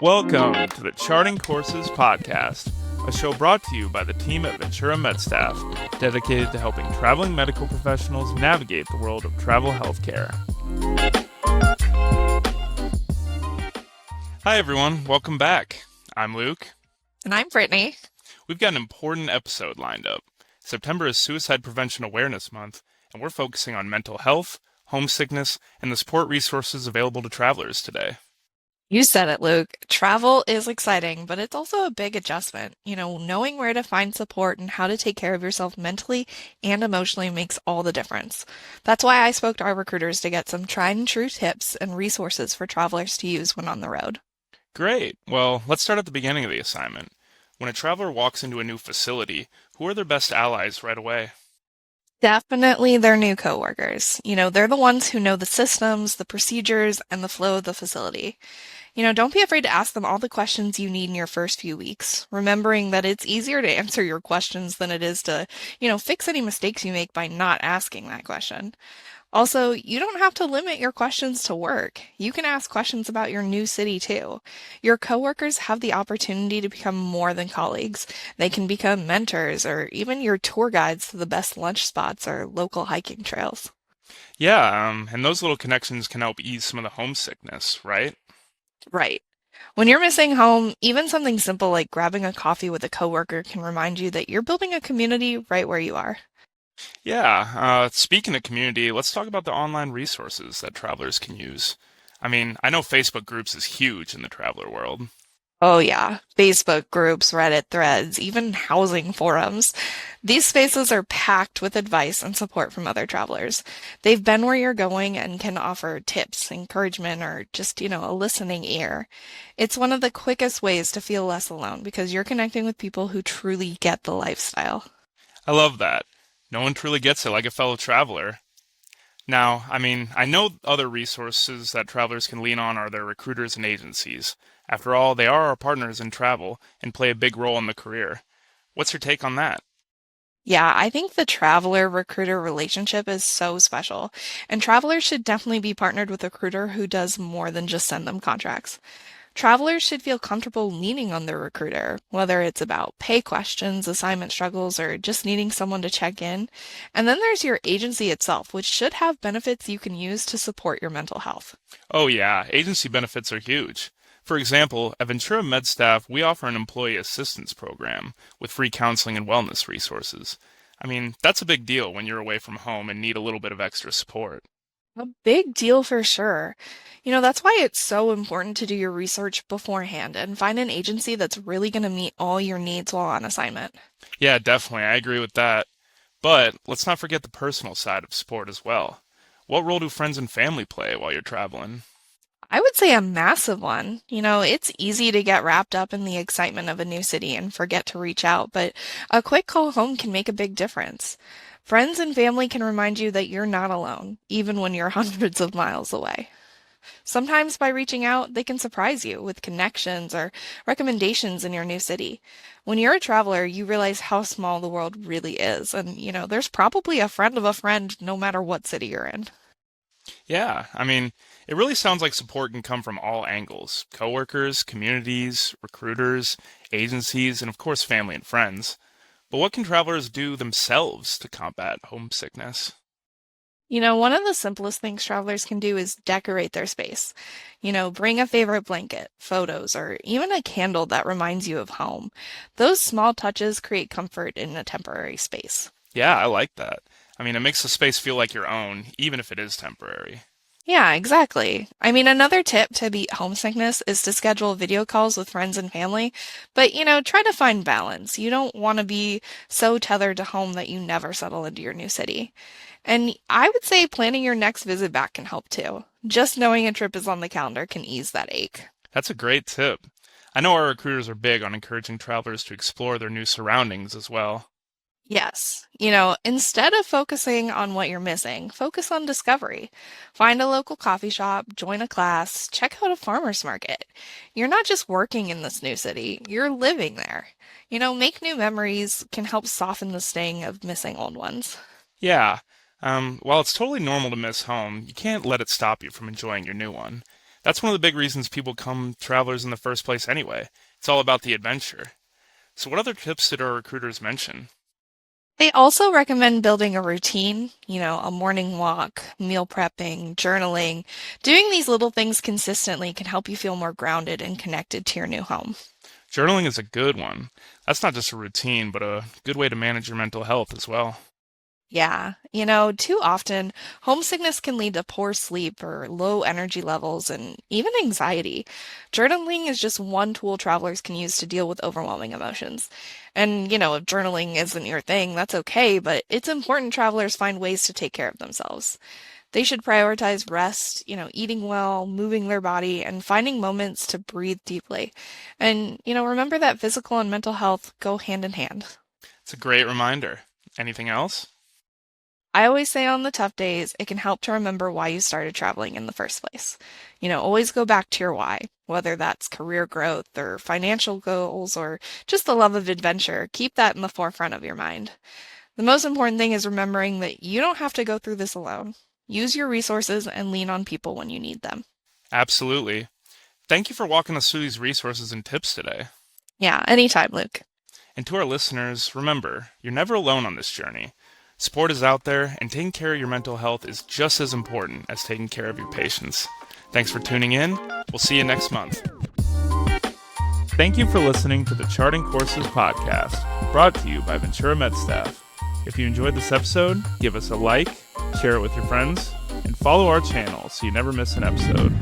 Welcome to the Charting Courses Podcast, a show brought to you by the team at Ventura MedStaff, dedicated to helping traveling medical professionals navigate the world of travel healthcare. Hi everyone, welcome back. I'm Luke. And I'm Brittany. We've got an important episode lined up. September is Suicide Prevention Awareness Month, and we're focusing on mental health, homesickness, and the support resources available to travelers today. You said it, Luke. Travel is exciting, but it's also a big adjustment. Knowing where to find support and how to take care of yourself mentally and emotionally makes all the difference. That's why I spoke to our recruiters to get some tried and true tips and resources for travelers to use when on the road. Great. Well, let's start at the beginning of the assignment. When a traveler walks into a new facility, who are their best allies right away? Definitely their new coworkers. They're the ones who know the systems, the procedures, and the flow of the facility. Don't be afraid to ask them all the questions you need in your first few weeks, remembering that it's easier to answer your questions than it is to, fix any mistakes you make by not asking that question. Also, you don't have to limit your questions to work. You can ask questions about your new city too. Your coworkers have the opportunity to become more than colleagues. They can become mentors or even your tour guides to the best lunch spots or local hiking trails. Yeah, and those little connections can help ease some of the homesickness, right? Right. When you're missing home, even something simple like grabbing a coffee with a coworker can remind you that you're building a community right where you are. Yeah, speaking of community, let's talk about the online resources that travelers can use. I know Facebook groups is huge in the traveler world. Oh, yeah. Facebook groups, Reddit threads, even housing forums. These spaces are packed with advice and support from other travelers. They've been where you're going and can offer tips, encouragement, or just, a listening ear. It's one of the quickest ways to feel less alone because you're connecting with people who truly get the lifestyle. I love that. No one truly gets it like a fellow traveler. Now, I know other resources that travelers can lean on are their recruiters and agencies. After all, they are our partners in travel and play a big role in the career. What's your take on that? Yeah, I think the traveler-recruiter relationship is so special, and travelers should definitely be partnered with a recruiter who does more than just send them contracts. Travelers should feel comfortable leaning on their recruiter, whether it's about pay questions, assignment struggles, or just needing someone to check in. And then there's your agency itself, which should have benefits you can use to support your mental health. Oh yeah, agency benefits are huge. For example, at Ventura MedStaff, we offer an employee assistance program with free counseling and wellness resources. That's a big deal when you're away from home and need a little bit of extra support. A big deal for sure. That's why it's so important to do your research beforehand and find an agency that's really going to meet all your needs while on assignment. Yeah, definitely, I agree with that. But let's not forget the personal side of sport as well. What role do friends and family play while you're traveling? I would say a massive one. It's easy to get wrapped up in the excitement of a new city and forget to reach out, but a quick call home can make a big difference. Friends and family can remind you that you're not alone, even when you're hundreds of miles away. Sometimes by reaching out, they can surprise you with connections or recommendations in your new city. When you're a traveler, you realize how small the world really is, and there's probably a friend of a friend no matter what city you're in. Yeah, it really sounds like support can come from all angles: coworkers, communities, recruiters, agencies, and of course, family and friends. But what can travelers do themselves to combat homesickness? One of the simplest things travelers can do is decorate their space. Bring a favorite blanket, photos, or even a candle that reminds you of home. Those small touches create comfort in a temporary space. Yeah, I like that. It makes the space feel like your own, even if it is temporary. Yeah, exactly. Another tip to beat homesickness is to schedule video calls with friends and family, but try to find balance. You don't want to be so tethered to home that you never settle into your new city. And I would say planning your next visit back can help too. Just knowing a trip is on the calendar can ease that ache. That's a great tip. I know our recruiters are big on encouraging travelers to explore their new surroundings as well. Yes. Instead of focusing on what you're missing, focus on discovery. Find a local coffee shop, join a class, check out a farmer's market. You're not just working in this new city, you're living there. Make new memories can help soften the sting of missing old ones. Yeah, while it's totally normal to miss home, you can't let it stop you from enjoying your new one. That's one of the big reasons people come travelers in the first place anyway. It's all about the adventure. So what other tips did our recruiters mention? They also recommend building a routine, a morning walk, meal prepping, journaling. Doing these little things consistently can help you feel more grounded and connected to your new home. Journaling is a good one. That's not just a routine, but a good way to manage your mental health as well. Yeah, too often, homesickness can lead to poor sleep or low energy levels and even anxiety. Journaling is just one tool travelers can use to deal with overwhelming emotions. And, if journaling isn't your thing, that's okay, but it's important travelers find ways to take care of themselves. They should prioritize rest, eating well, moving their body, and finding moments to breathe deeply. And, remember that physical and mental health go hand in hand. It's a great reminder. Anything else? I always say on the tough days, it can help to remember why you started traveling in the first place. Always go back to your why, whether that's career growth or financial goals or just the love of adventure. Keep that in the forefront of your mind. The most important thing is remembering that you don't have to go through this alone. Use your resources and lean on people when you need them. Absolutely. Thank you for walking us through these resources and tips today. Yeah, anytime, Luke. And to our listeners, remember, you're never alone on this journey. Support is out there, and taking care of your mental health is just as important as taking care of your patients. Thanks for tuning in. We'll see you next month. Thank you for listening to the Charting Courses podcast, brought to you by Ventura MedStaff. If you enjoyed this episode, give us a like, share it with your friends, and follow our channel so you never miss an episode.